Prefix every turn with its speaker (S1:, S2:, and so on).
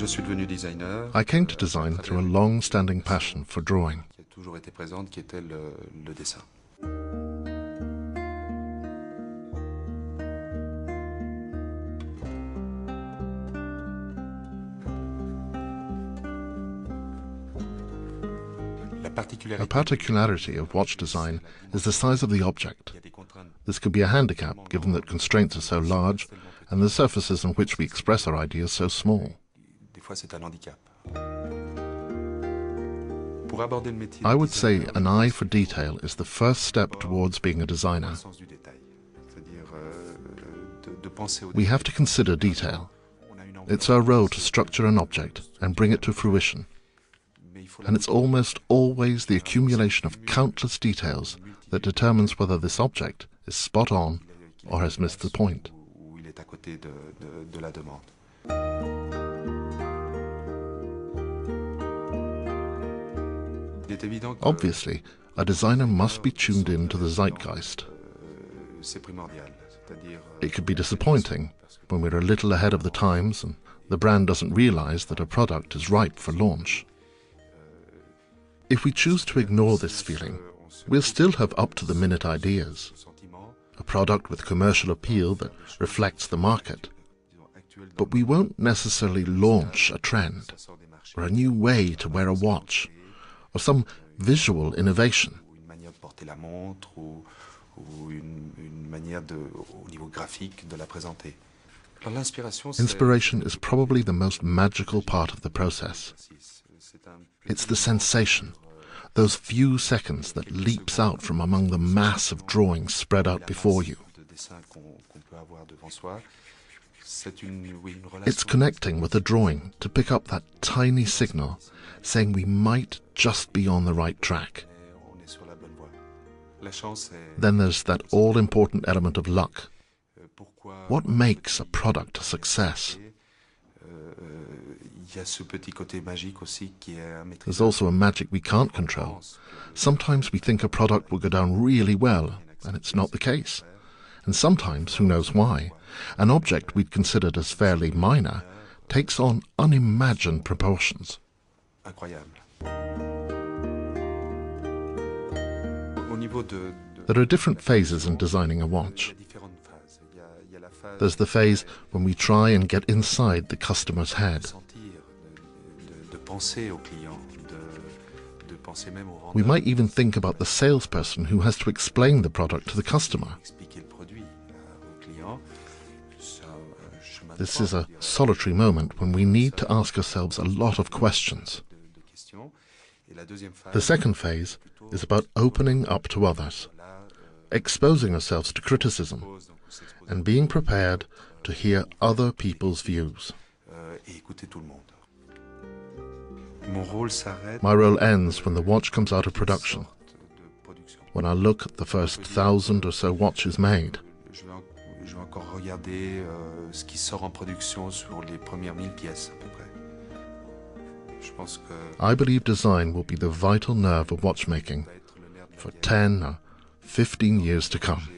S1: I came to design through a long-standing passion for drawing. A particularity of watch design is the size of the object. This could be a handicap, given that constraints are so large and the surfaces on which we express our ideas so small. I would say an eye for detail is the first step towards being a designer. We have to consider detail. It's our role to structure an object and bring it to fruition. And it's almost always the accumulation of countless details that determines whether this object is spot on or has missed the point. Obviously, a designer must be tuned in to the zeitgeist. It could be disappointing when we're a little ahead of the times and the brand doesn't realize that a product is ripe for launch. If we choose to ignore this feeling, we'll still have up-to-the-minute ideas, a product with commercial appeal that reflects the market. But we won't necessarily launch a trend, or a new way to wear a watch, or some visual innovation. Inspiration is probably the most magical part of the process. It's the sensation, those few seconds that leaps out from among the mass of drawings spread out before you. It's connecting with the drawing to pick up that tiny signal saying we might just be on the right track. Then there's that all-important element of luck. What makes a product a success? There's also a magic we can't control. Sometimes we think a product will go down really well, and it's not the case. And sometimes, who knows why, an object we'd considered as fairly minor takes on unimagined proportions. There are different phases in designing a watch. There's the phase when we try and get inside the customer's head. We might even think about the salesperson who has to explain the product to the customer. This is a solitary moment when we need to ask ourselves a lot of questions. The second phase is about opening up to others, exposing ourselves to criticism, and being prepared to hear other people's views. My role ends when the watch comes out of production, when I look at the first 1,000 or so watches made. I believe design will be the vital nerve of watchmaking for 10 or 15 years to come.